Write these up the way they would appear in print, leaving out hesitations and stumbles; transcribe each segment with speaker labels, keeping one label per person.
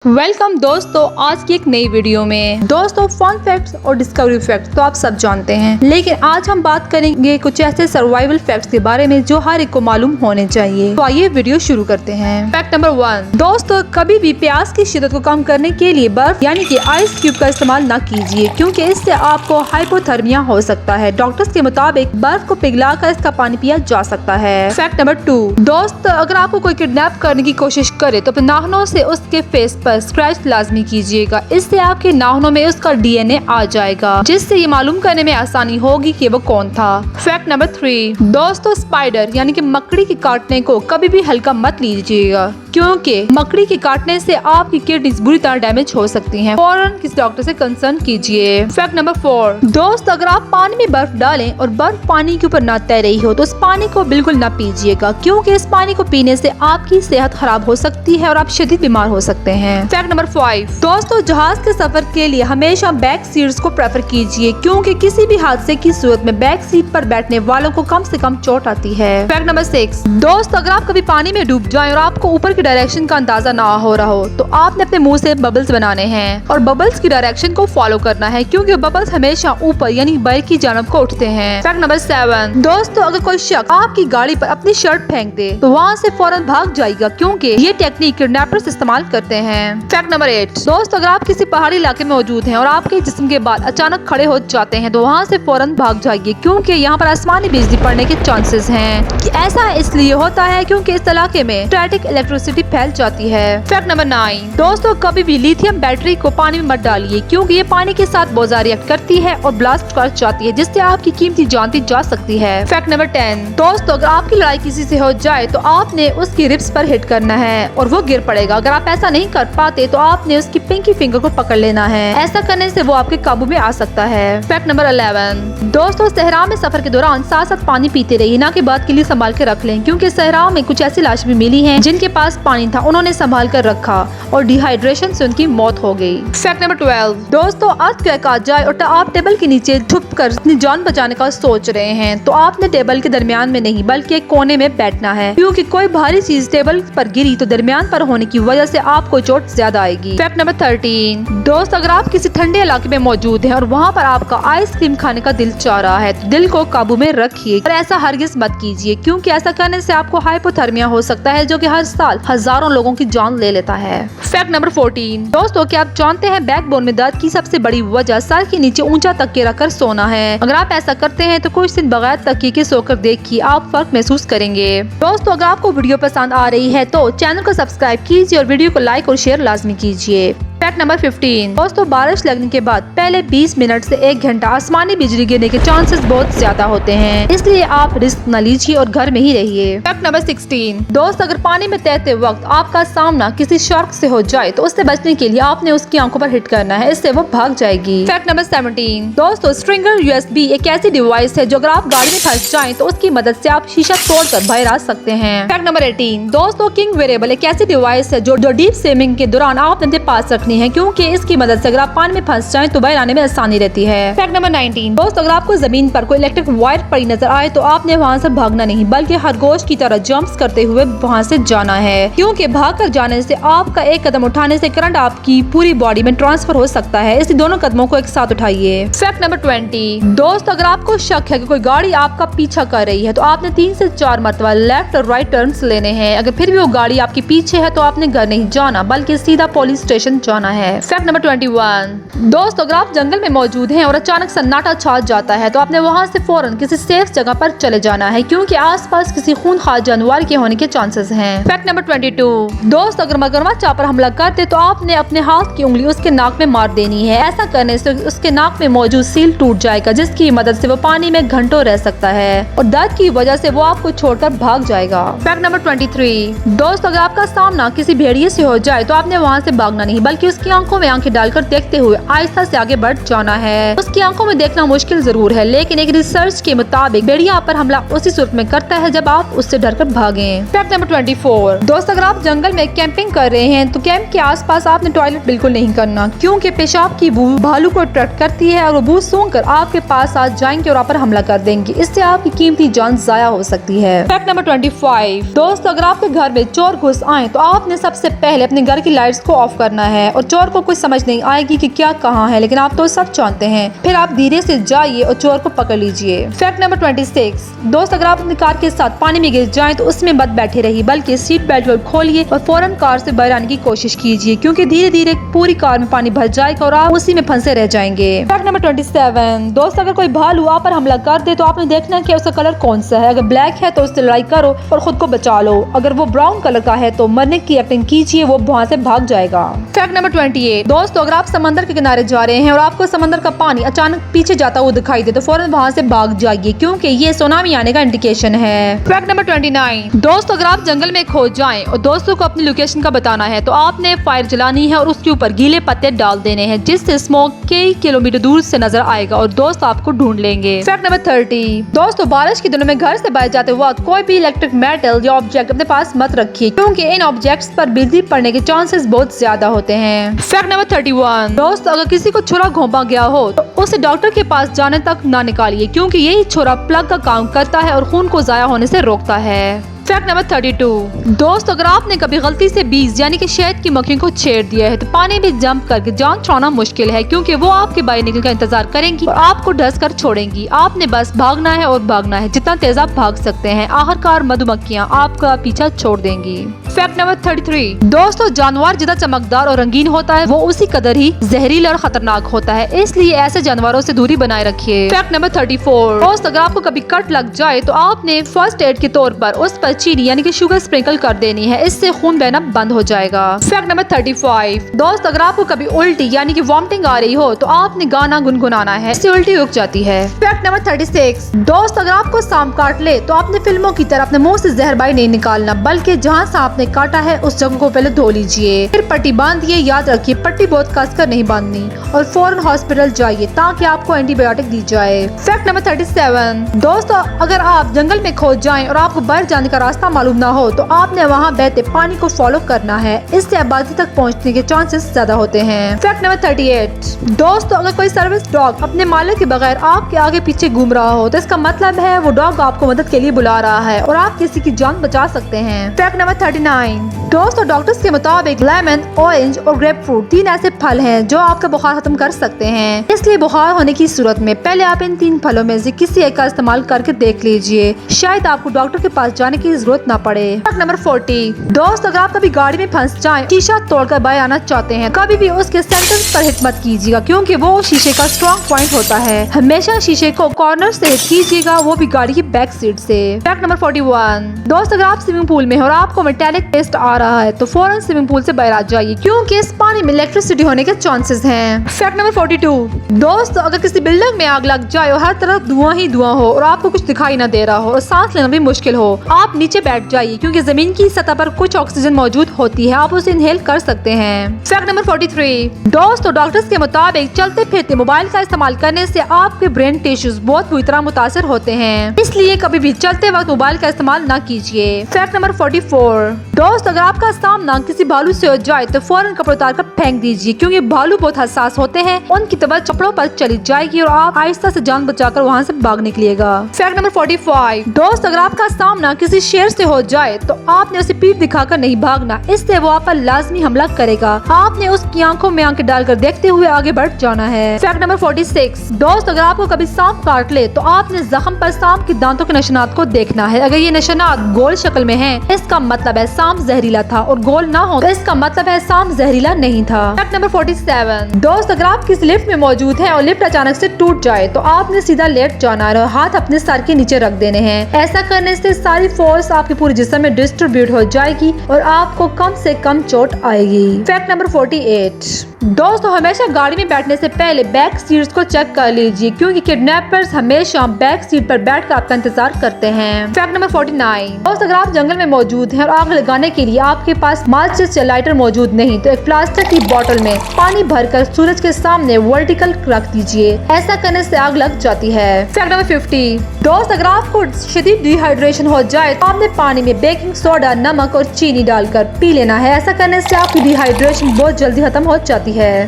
Speaker 1: Welcome दोस्तों, आज की एक नई वीडियो में। दोस्तों, फन फैक्ट्स और डिस्कवरी फैक्ट्स तो आप सब जानते हैं, लेकिन आज हम बात करेंगे कुछ ऐसे सर्वाइवल फैक्ट्स के बारे में जो हर एक को मालूम होने चाहिए। तो आइए वीडियो शुरू करते हैं। Fact number 1। दोस्तों, कभी भी प्यास की शिद्दत को कम करने के लिए बर्फ यानी कि आइस क्यूब का इस्तेमाल न कीजिए, क्योंकि इससे आपको हाइपोथर्मिया हो सकता है। डॉक्टर्स के मुताबिक बर्फ को पिघलाकर इसका पानी पिया जा सकता है। Fact number 2। दोस्तों, अगर आपको कोई किडनैप करने की कोशिश करे तो अपने नाखूनों से उसके फेस पर स्क्रैच लाजमी कीजिएगा। इससे आपके नाखूनों में उसका डीएनए आ जाएगा, जिससे ये मालूम करने में आसानी होगी कि वो कौन था। Fact number 3। दोस्तों, स्पाइडर यानी कि मकड़ी के काटने को कभी भी हल्का मत लीजिएगा, क्योंकि मकड़ी के काटने से आपकी किडनीज बुरी तरह डैमेज हो सकती हैं। फौरन किसी डॉक्टर से कंसल्ट कीजिए। Fact number 4। दोस्त, अगर आप पानी में बर्फ डालें और बर्फ पानी के ऊपर न तैर रही हो तो उस पानी को बिल्कुल न पीजिएगा, क्योंकि इस पानी को पीने से आपकी सेहत खराब हो सकती है और आप शदीद बीमार हो सकते हैं। Fact number 5। दोस्तों, जहाज के सफर के लिए हमेशा बैक सीट्स को प्रेफर कीजिए, क्योंकि किसी भी हादसे की सूरत में बैक सीट पर बैठने वालों को कम से कम चोट आती है। Fact number 6। दोस्त, अगर आप कभी पानी में डूब जाएं और आपको ऊपर की डायरेक्शन का अंदाजा ना हो रहा हो तो आपने अपने मुंह से बबल्स बनाने हैं और बबल्स की डायरेक्शन को फॉलो करना है, क्योंकि बबल्स हमेशा ऊपर यानी बाहर की जानब को उठते हैं। Fact number 7। दोस्तों, अगर कोई शख्स आपकी गाड़ी पर अपनी शर्ट फेंक दे तो वहाँ से फौरन भाग जाएगा, क्योंकि ये टेक्निक किडनैपर्स इस्तेमाल करते हैं। Fact number 8। दोस्तों, अगर आप किसी पहाड़ी इलाके में मौजूद हैं और आपके जिस्म के बाल अचानक खड़े हो जाते हैं तो वहाँ से फौरन भाग जाइए, क्योंकि यहाँ पर आसमानी बिजली पड़ने के चांसेस हैं। ऐसा इसलिए होता है क्योंकि इस इलाके में स्टैटिक इलेक्ट्रिसिटी फैल जाती है। Fact number 9। दोस्तों, कभी भी लिथियम बैटरी को पानी में मत डालिए, क्योंकि ये पानी के साथ बहुत ज्यादा रिएक्ट करती है और ब्लास्ट कर जाती है, जिससे आपकी कीमती जान दी जा सकती है। Fact number 10। दोस्तों, अगर आपकी लड़ाई किसी से हो जाए तो आपने उसकी रिब्स पर हिट करना है और वो गिर पड़ेगा। अगर आप ऐसा नहीं कर पाते तो आपने उसकी पिंकी फिंगर को पकड़ लेना है। ऐसा करने से वो आपके काबू में आ सकता है। Fact number 11। दोस्तों, सहरा में सफर के दौरान साथ साथ पानी पीते रहिए, ना कि बात के लिए संभाल के रख लें, क्योंकि सहरा में कुछ ऐसी लाश भी मिली हैं जिनके पास पानी था, उन्होंने संभाल कर रखा और डिहाइड्रेशन से उनकी मौत हो गई। Fact number 12। दोस्तों, अर्थक्वेक आ जाए और आप टेबल के नीचे छुप कर अपनी जान बचाने का सोच रहे हैं तो आपने टेबल के दरमियान में नहीं बल्कि एक कोने में बैठना है, क्योंकि कोई भारी चीज टेबल पर गिरी तो दरमियान पर होने की वजह से आपको चोट ज्यादा आएगी। Fact number 13। दोस्त, अगर आप किसी ठंडे इलाके में मौजूद हैं और वहाँ पर आपका आइसक्रीम खाने का दिल चाह रहा है तो दिल को काबू में रखिए और ऐसा हरगिज मत कीजिए, क्योंकि ऐसा करने से आपको हाइपोथर्मिया हो सकता है, जो कि हर साल हजारों लोगों की जान ले लेता है। Fact number 14। दोस्तों, क्या आप जानते हैं बैकबोन में दर्द की सबसे बड़ी वजह सर के नीचे ऊंचा तकिया रखकर सोना है। अगर आप ऐसा करते हैं तो कुछ दिन बगैर तकिए के सोकर देखिए, आप फर्क महसूस करेंगे। दोस्तों, अगर आपको वीडियो पसंद आ रही है तो चैनल को सब्सक्राइब कीजिए और वीडियो को लाइक और शेयर लाजमी कीजिए। Fact number 15। दोस्तों, बारिश लगने के बाद पहले 20 मिनट से 1 घंटा आसमानी बिजली गिरने के चांसेस बहुत ज्यादा होते हैं, इसलिए आप रिस्क न लीजिए और घर में ही रहिए। Fact number 16। दोस्त, अगर पानी में तैरते वक्त आपका सामना किसी शार्क से हो जाए तो उससे बचने के लिए आपने उसकी आंखों पर हिट करना है, इससे वो भाग जाएगी। Fact number 17। दोस्तों, स्ट्रिंगर USB एक ऐसी डिवाइस है जो अगर आप गाड़ी में फंस जाएं तो उसकी मदद से आप शीशा तोड़कर बाहर आ सकते हैं। Fact number 18। दोस्तों, किंग वेरिएबल एक ऐसी डिवाइस है जो डीप स्विमिंग के दौरान आप अपने पास रखनी है, क्योंकि इसकी मदद से अगर आप पानी में फंस जाएं तो बाहर आने में आसानी रहती है। Fact number 19। दोस्तों, अगर आपको जमीन पर कोई इलेक्ट्रिक वायर पड़ी नजर आए तो आपने वहां से भागना नहीं बल्कि खरगोश की तरह जंप्स करते हुए वहां से जाना है, क्योंकि भागकर जाने से आपका एक कदम उठाने से करंट आपकी पूरी बॉडी में ट्रांसफर हो सकता है, इसलिए दोनों कदमों को एक साथ उठाइए। Fact number 20। दोस्तों, अगर आपको शक है कि कोई गाड़ी आपका पीछा कर रही है तो आपने 3 से 4 मरतबा लेफ्ट और राइट टर्न्स लेने हैं। अगर फिर भी वो गाड़ी आपके पीछे है तो आपने घर नहीं जाना बल्कि सीधा पुलिस स्टेशन जाना है। Fact number 21। दोस्तों, अगर आप जंगल में मौजूद हैं और अचानक सन्नाटा छा जाता है तो आपने वहां से फौरन किसी सेफ जगह पर चले जाना है, क्योंकि आसपास किसी खूनखार जानवर के होने के चांसेस हैं। Fact number 22। दोस्त, अगर मगरमच्छ आप पर हमला करते तो आपने अपने हाथ की उंगली उसके नाक में मार देनी है। ऐसा करने से उसके नाक में मौजूद सील टूट जाएगा, जिसकी मदद से वो पानी में घंटों रह सकता है और दर्द की वजह से वो आपको छोड़कर भाग जाएगा। Fact number 23। दोस्त, अगर आपका सामना किसी भेड़िए से हो जाए तो आपने वहाँ से भागना नहीं बल्कि उसके उसकी आंखों में आंखें डालकर देखते हुए आहिस्ता से आगे बढ़ जाना है। उसकी आंखों में देखना मुश्किल जरूर है, लेकिन एक रिसर्च के मुताबिक भेड़िया आप पर हमला उसी सूरत में करता है जब आप उससे डरकर भागें। Fact number 24। दोस्त, अगर आप जंगल में कैंपिंग कर रहे हैं तो कैंप के आसपास आपने टॉयलेट बिल्कुल नहीं करना, क्योंकि पेशाब की बू भालू को अट्रैक्ट करती है और वो बू सूंघकर आपके पास आ जाएंगे और आप पर हमला कर देंगे। इससे आपकी कीमती जान जाया हो सकती है। Fact number 25। दोस्त, अगर आपके घर में चोर घुस आए तो आपने सबसे पहले अपने घर की लाइट्स को ऑफ करना है और चोर को कुछ समझ नहीं आएगी कि क्या कहाँ है, लेकिन आप तो सब जानते हैं। फिर आप धीरे से जाइए और चोर को पकड़ लीजिए। Fact number 26। दोस्त, अगर आप अपनी कार के साथ पानी में गिर जाएं तो उसमें मत बैठे रहिए, बल्कि सीट बेल्ट खोलिए और फौरन कार से बाहर आने की कोशिश कीजिए, क्योंकि धीरे धीरे पूरी कार में पानी भर जाएगा और आप उसी में फंसे रह जाएंगे। Fact number 27। दोस्त, अगर कोई भालू आप पर हमला कर दे तो आपने देखना है कि उसका कलर कौन सा है। अगर ब्लैक है तो उससे लड़ाई करो और खुद को बचा लो। अगर वो ब्राउन कलर का है तो मरने की एक्टिंग कीजिए, वो वहाँ से भाग जाएगा। Fact number 28। दोस्तों, अगर आप समंदर के किनारे जा रहे हैं और आपको समंदर का पानी अचानक पीछे जाता हुआ दिखाई दे तो फौरन वहाँ से भाग जाइए, क्योंकि ये सुनामी आने का इंडिकेशन है। Fact number 29। दोस्तों, अगर आप जंगल में खो जाएं और दोस्तों को अपनी लोकेशन का बताना है तो आपने फायर जलानी है और उसके ऊपर गीले पत्ते डाल देने हैं, जिससे स्मोक कई किलोमीटर दूर से नजर आएगा और दोस्त आपको ढूंढ लेंगे। Fact number 30। दोस्तों, बारिश के दिनों में घर से बाहर जाते वक्त कोई भी इलेक्ट्रिक मेटल या ऑब्जेक्ट अपने पास मत रखिए, क्योंकि इन ऑब्जेक्ट्स पर बिजली पड़ने के चांसेस बहुत ज्यादा होते हैं। Fact number 31। दोस्त, अगर किसी को छुरा घोंपा गया हो तो उसे डॉक्टर के पास जाने तक ना निकालिए, क्योंकि यही छुरा प्लग का काम करता है और खून को जाया होने से रोकता है। Fact number 32। दोस्त, अगर आपने कभी गलती से बीज यानी कि शहद की मक्खियों को छेड़ दिया है तो पानी में जंप करके जान छुड़ाना मुश्किल है, क्योंकि वो आपके बाहर निकलने का इंतजार करेंगी और आपको ढस कर छोड़ेंगी। आपने बस भागना है और भागना है, जितना तेज आप भाग सकते हैं। आखिरकार मधुमक्खियाँ आपका पीछा छोड़ देंगी। Fact number 33। दोस्तों, जानवर जितना चमकदार और रंगीन होता है वो उसी कदर ही जहरीला और खतरनाक होता है, इसलिए ऐसे जानवरों से दूरी बनाए रखिए। Fact number 34। दोस्त, अगर आपको कभी कट लग जाए तो आपने फर्स्ट एड के तौर पर उस पर चीनी यानी कि शुगर स्प्रिंकल कर देनी है, इससे खून बहना बंद हो जाएगा। Fact number 35। दोस्त, अगर आपको कभी उल्टी यानी कि वॉमिटिंग आ रही हो तो आपने गाना गुनगुनाना है, इससे उल्टी रुक जाती है। Fact number 36। दोस्त, अगर आपको सांप काट ले तो आपने फिल्मों की तरह अपने मुंह से जहर बाहर नहीं निकालना, बल्कि जहाँ सांप ने काटा है उस जगह को पहले धो लीजिए, फिर पट्टी बांधिए। याद रखिए, पट्टी बहुत कसकर नहीं बांधनी और फौरन हॉस्पिटल जाइए ताकि आपको एंटीबायोटिक दी जाए। Fact number 37। दोस्तों, अगर आप जंगल में खो जाएं और आपको बाहर जाने का रास्ता मालूम ना हो तो आपने वहाँ बहते पानी को फॉलो करना है, इससे आबादी तक पहुँचने के चांसेस ज्यादा होते हैं। Fact number 38। दोस्तों, अगर कोई सर्विस डॉग अपने मालिक के बगैर आपके आगे पीछे घूम रहा हो तो इसका मतलब है वो डॉग आपको मदद के लिए बुला रहा है और आप किसी की जान बचा सकते हैं। Fact number 39। दोस्तों, डॉक्टर्स के मुताबिक लेमन, ऑरेंज और ग्रेप फ्रूट 3 ऐसे फल हैं जो आपका बुखार खत्म कर सकते हैं, इसलिए बुखार होने की सूरत में पहले आप इन 3 फलों में से किसी एक का इस्तेमाल करके देख लीजिए, शायद आपको डॉक्टर के पास जाने की जरूरत ना पड़े। Fact number 40। दोस्त, अगर आप कभी गाड़ी में फंस जाएं, शीशा तोड़कर बाहर आना चाहते हैं, कभी भी उसके सेंटर पर हिट मत कीजिएगा, क्योंकि वो शीशे का स्ट्रॉन्ग पॉइंट होता है। हमेशा शीशे को कॉर्नर से हिट कीजिएगा, वो भी गाड़ी की बैक सीट से। Fact number 41। दोस्त, अगर आप स्विमिंग पूल में हो और आपको मेटालिक टेस्ट आ रहा है तो फौरन स्विमिंग पूल से बाहर आ जाइए, क्योंकि इस पानी में इलेक्ट्रिसिटी होने के चांसेस हैं। Fact number 42। दोस्त, अगर किसी बिल्डिंग में आग लग जाए और हर तरफ धुआं ही धुआं हो और आपको कुछ दिखाई ना दे रहा हो और सांस लेना भी मुश्किल हो, आप नीचे बैठ जाइए, क्योंकि जमीन की सतह पर कुछ ऑक्सीजन मौजूद होती है, आप उसे इनहेल कर सकते हैं। Fact number 43। दोस्तों, डॉक्टर्स के मुताबिक चलते फिरते मोबाइल का इस्तेमाल करने से आपके ब्रेन टिश्यूज बहुत बुरी तरह मुतासर होते हैं, इसलिए कभी भी चलते वक्त मोबाइल का इस्तेमाल न कीजिए। Fact number 44। दोस्त, अगर आपका सामना किसी भालू से हो जाए तो फौरन कपड़े उतार कर फेंक दीजिए, क्योंकि भालू बहुत हसास होते हैं, उनकी तबीयत कपड़ों पर चली जाएगी और आप आहिस्ता से जान बचाकर वहाँ से भाग निकलिएगा। Fact number 45। दोस्त, अगर आपका सामना किसी शेर से हो जाए तो आपने उसे पीठ दिखाकर नहीं भागना, इससे वो आप पर लाजमी हमला करेगा। आपने उसकी आंखों में आंखें डालकर देखते हुए आगे बढ़ जाना है। Fact number 46। दोस्त, अगर आपको कभी सांप काट ले तो आपने जख्म पर सांप के दांतों के निशानात को देखना है। अगर ये निशानात गोल शक्ल में हैं, इसका मतलब है सांप जहरीला था, और गोल ना हो तो इसका मतलब है सांप जहरीला नहीं था। Fact number 47। दोस्त, अगर आप किसी लिफ्ट में मौजूद हैं और लिफ्ट अचानक से टूट जाए तो आपने सीधा लेट जाना है और हाथ अपने सर के नीचे रख देने हैं। ऐसा करने से सारी फोर्स आपके पूरे जिस्म में डिस्ट्रीब्यूट हो जाएगी और आपको कम से कम चोट आएगी। Fact number 48। दोस्तों हमेशा गाड़ी में बैठने से पहले बैक सीट्स को चेक कर लीजिए, क्योंकि किडनैपर्स हमेशा बैक सीट पर बैठकर आपका इंतजार करते हैं। Fact number 49। दोस्तों अगर आप जंगल में मौजूद हैं और आग लगाने के लिए आपके पास माचिस या लाइटर मौजूद नहीं, तो एक प्लास्टिक की बोतल में पानी भरकर सूरज के सामने वर्टिकल रख दीजिए। ऐसा करने से आग लग जाती है। Fact number 50। दोस्त अगर आपको शदीद डिहाइड्रेशन हो जाए तो आपने पानी में बेकिंग सोडा, नमक और चीनी डालकर पी लेना है। ऐसा करने से आपकी डिहाइड्रेशन बहुत जल्दी खत्म हो जाती है।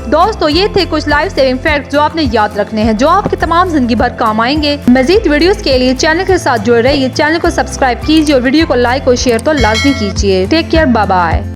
Speaker 1: दोस्तों ये थे कुछ लाइफ सेविंग फैक्ट जो आपने याद रखने हैं, जो आपकी तमाम जिंदगी भर काम आएंगे। मजीद वीडियोस के लिए चैनल के साथ जुड़े रहिए। चैनल को सब्सक्राइब कीजिए और वीडियो को लाइक और शेयर तो लाजमी कीजिए। Take care, bye bye.